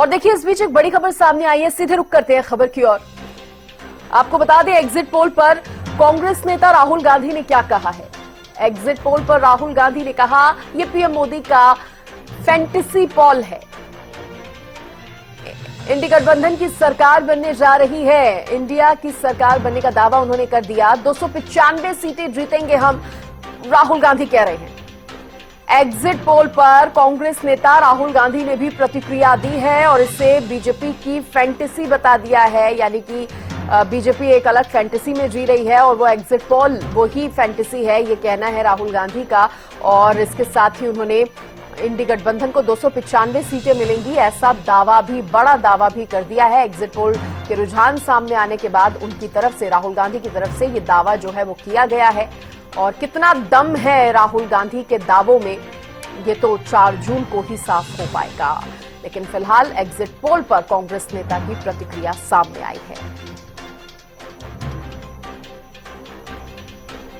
और देखिए इस बीच एक बड़ी खबर सामने आई है, सीधे रुक करते हैं खबर की ओर। आपको बता दें एग्जिट पोल पर कांग्रेस नेता राहुल गांधी ने क्या कहा है। एग्जिट पोल पर राहुल गांधी ने कहा यह पीएम मोदी का फैंटेसी पोल है। इंडिया गठबंधन की सरकार बनने जा रही है। इंडिया की सरकार बनने का दावा उन्होंने कर दिया। 295 सीटें जीतेंगे हम, राहुल गांधी कह रहे हैं। एग्जिट पोल पर कांग्रेस नेता राहुल गांधी ने भी प्रतिक्रिया दी है और इसे बीजेपी की फैंटेसी बता दिया है, यानी कि बीजेपी एक अलग फैंटेसी में जी रही है और वो एग्जिट पोल वो ही फैंटेसी है, ये कहना है राहुल गांधी का। और इसके साथ ही उन्होंने इंडी गठबंधन को 295 सीटें मिलेंगी ऐसा दावा भी, बड़ा दावा भी कर दिया है। एग्जिट पोल के रुझान सामने आने के बाद उनकी तरफ से, राहुल गांधी की तरफ से ये दावा जो है वो किया गया है। और कितना दम है राहुल गांधी के दावों में, ये तो 4 जून को ही साफ हो पाएगा। लेकिन फिलहाल एग्जिट पोल पर कांग्रेस नेता की प्रतिक्रिया सामने आई है।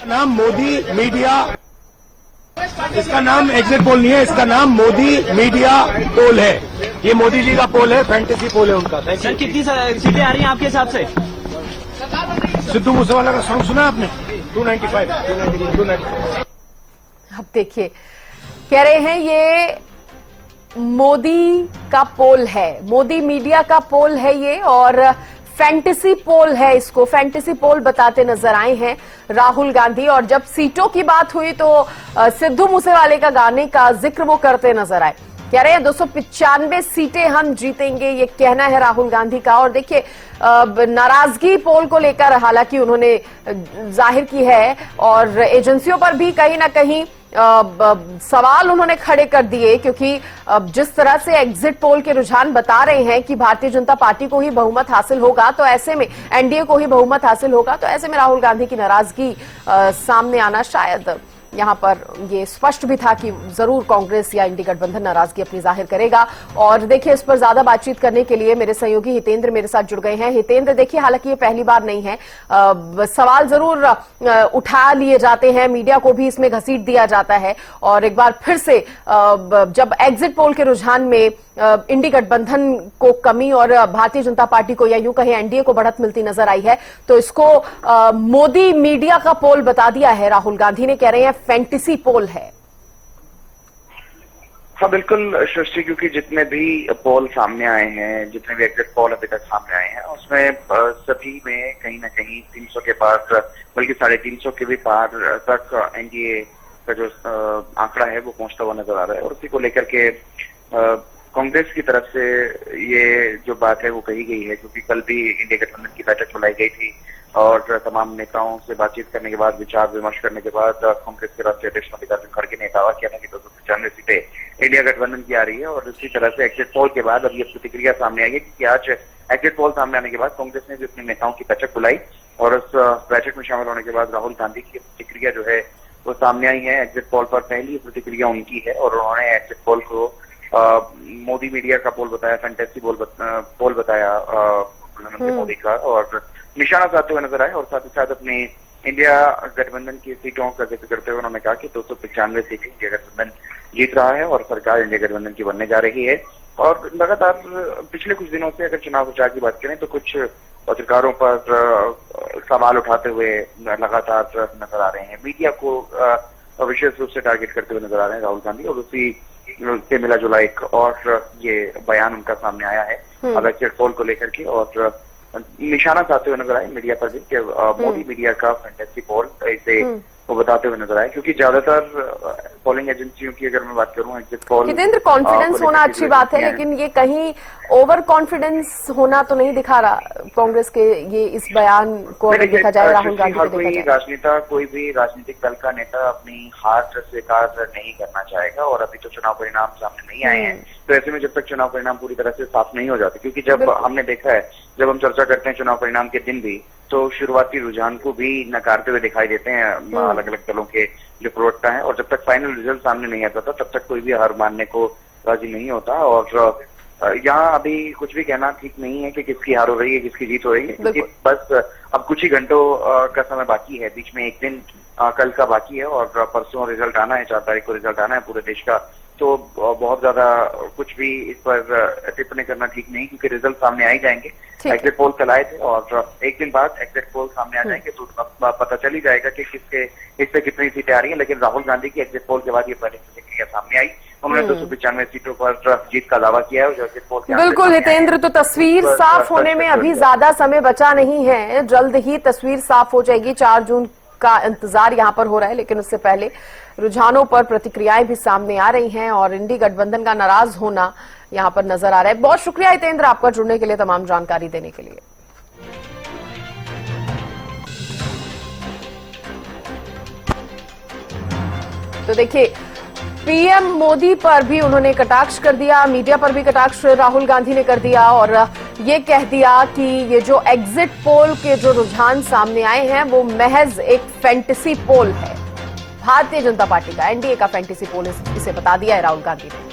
नाम मोदी मीडिया, इसका नाम एग्जिट पोल नहीं है, इसका नाम मोदी मीडिया पोल है। ये मोदी जी का पोल है, फैंटेसी पोल है उनका। सर कितनी सीटें आ रही हैं आपके हिसाब से? सिद्धू मूसेवाला का सॉन्ग सुना आपने? 295। अब देखिए कह रहे हैं ये मोदी का पोल है, मोदी मीडिया का पोल है ये, और फैंटेसी पोल है, इसको फैंटेसी पोल बताते नजर आए हैं राहुल गांधी। और जब सीटों की बात हुई तो सिद्धू मूसेवाले का गाने का जिक्र वो करते नजर आए। कह रहे हैं 295 सीटें हम जीतेंगे, ये कहना है राहुल गांधी का। और देखिए नाराजगी पोल को लेकर हालांकि उन्होंने जाहिर की है और एजेंसियों पर भी कहीं ना कहीं सवाल उन्होंने खड़े कर दिए, क्योंकि जिस तरह से एग्जिट पोल के रुझान बता रहे हैं कि भारतीय जनता पार्टी को ही बहुमत हासिल होगा, तो ऐसे में एनडीए को ही बहुमत हासिल होगा, तो ऐसे में राहुल गांधी की नाराजगी सामने आना शायद यहां पर ये स्पष्ट भी था कि जरूर कांग्रेस या इंडी गठबंधन नाराजगी अपनी जाहिर करेगा। और देखिए इस पर ज्यादा बातचीत करने के लिए मेरे सहयोगी हितेंद्र मेरे साथ जुड़ गए हैं। हितेंद्र, देखिए हालांकि ये पहली बार नहीं है, सवाल जरूर उठा लिए जाते हैं, मीडिया को भी इसमें घसीट दिया जाता है, और एक बार फिर से जब एग्जिट पोल के रुझान में इंडी गठबंधन को कमी और भारतीय जनता पार्टी को या यूं कहें एनडीए को बढ़त मिलती नजर आई है, तो इसको मोदी मीडिया का पोल बता दिया है राहुल गांधी ने। कह रहे हैं फैंटेसी पोल है। हाँ बिल्कुल सृष्टि, क्योंकि जितने भी पोल सामने आए हैं, जितने भी एग्जिट पोल अभी तक सामने आए हैं, उसमें सभी में कहीं ना कहीं 300 के पार, बल्कि 350 के भी पार तक एनडीए का जो आंकड़ा है वो पहुंचता हुआ नजर आ रहा है। और उसी को लेकर के कांग्रेस की तरफ से ये जो बात है वो कही गई है, क्योंकि कल भी इंडिया गठबंधन की बैठक बुलाई गई थी और तमाम नेताओं से बातचीत करने के बाद, विचार विमर्श करने के बाद कांग्रेस के राष्ट्रीय अध्यक्ष मल्लिकार्जुन खड़गे ने दावा किया था कि 295 सीटें इंडिया गठबंधन की आ रही है। और इसी तरह से एग्जिट पोल के बाद अब ये प्रतिक्रिया सामने आई है, क्योंकि आज एग्जिट पोल सामने आने के बाद कांग्रेस ने भी अपने नेताओं की बैठक बुलाई और उस बैठक में शामिल होने के बाद राहुल गांधी की प्रतिक्रिया जो है वो सामने आई है। एग्जिट पोल पर पहली प्रतिक्रिया उनकी है और उन्होंने एग्जिट पोल को मोदी मीडिया का पोल बताया, फैंटेसी पोल बताया प्रधानमंत्री मोदी का, और निशाना साधते हुए नजर आए। और साथ ही साथ अपनी इंडिया गठबंधन की सीटों का जिक्र करते हुए उन्होंने कहा कि 295 सीटें इंडिया गठबंधन जीत रहा है और सरकार इंडिया गठबंधन की बनने जा रही है। और लगातार पिछले कुछ दिनों से अगर चुनाव प्रचार की बात करें तो कुछ पत्रकारों पर सवाल उठाते हुए लगातार नजर आ रहे हैं, मीडिया को विशेष रूप से टारगेट करते हुए नजर आ रहे हैं राहुल गांधी। और उसी से मिला जुला एक और ये बयान उनका सामने आया है एग्जिट पोल को लेकर के, और निशाना साधते हुए नजर आए मीडिया पर भी कि मोदी मीडिया का फैंटेसी पोल इसे वो बताते हुए नजर आए। क्योंकि ज्यादातर पोलिंग एजेंसियों की अगर मैं बात करूं, एग्जिट पोल, हितेंद्र कॉन्फिडेंस होना अच्छी बात है, लेकिन ये कहीं ओवर कॉन्फिडेंस होना तो नहीं दिखा रहा कांग्रेस के ये इस बयान को अगर देखा जाए, राहुल गांधी को देखा जाए। राजनेता, कोई भी राजनीतिक दल का नेता अपनी हार स्वीकार नहीं करना चाहेगा, और अभी तो चुनाव परिणाम सामने नहीं आए हैं, तो ऐसे में जब तक चुनाव परिणाम पूरी तरह से साफ नहीं हो जाते, क्योंकि जब हमने देखा है, जब हम चर्चा करते हैं चुनाव परिणाम के दिन भी, तो शुरुआती रुझान को भी नकारते हुए दिखाई देते हैं अलग अलग दलों के जो प्रवक्ता हैं, और जब तक फाइनल रिजल्ट सामने नहीं आता था तब तक कोई भी हार मानने को राजी नहीं होता। और यहाँ अभी कुछ भी कहना ठीक नहीं है कि किसकी हार हो रही है, किसकी जीत हो रही है, क्योंकि बस अब कुछ ही घंटों का समय बाकी है, बीच में एक दिन कल का बाकी है और परसों रिजल्ट आना है, 4 तारीख को रिजल्ट आना है, पूरे देश का तो बहुत ज्यादा कुछ भी इस पर टिप्पणी करना ठीक नहीं, क्योंकि रिजल्ट सामने आ ही जाएंगे। ठीक है। एग्जिट पोल कल आए थे और एक दिन बाद एग्जिट पोल सामने आ जाएंगे तो पता चल ही जाएगा कि किससे कितनी सीटें आ रही हैं। लेकिन राहुल गांधी की एग्जिट पोल के बाद ये पहली प्रतिक्रिया सामने आई। उन्होंने 295 सीटों पर जीत का दावा किया है। जो एग्जिट पोल के बिल्कुल हितेंद्र, तो तस्वीर साफ होने में अभी ज्यादा समय बचा नहीं है, जल्द ही तस्वीर साफ हो जाएगी। 4 जून का इंतजार यहां पर हो रहा है, लेकिन उससे पहले रुझानों पर प्रतिक्रियाएं भी सामने आ रही हैं और इंडी गठबंधन का नाराज होना यहां पर नजर आ रहा है। बहुत शुक्रिया हितेंद्र आपका जुड़ने के लिए, तमाम जानकारी देने के लिए। तो देखिए, पीएम मोदी पर भी उन्होंने कटाक्ष कर दिया, मीडिया पर भी कटाक्ष राहुल गांधी ने कर दिया और ये कह दिया कि ये जो एग्जिट पोल के जो रुझान सामने आए हैं वो महज एक फैंटेसी पोल है। भारतीय जनता पार्टी का, एनडीए का फैंटेसी पोल इसे बता दिया है राहुल गांधी ने।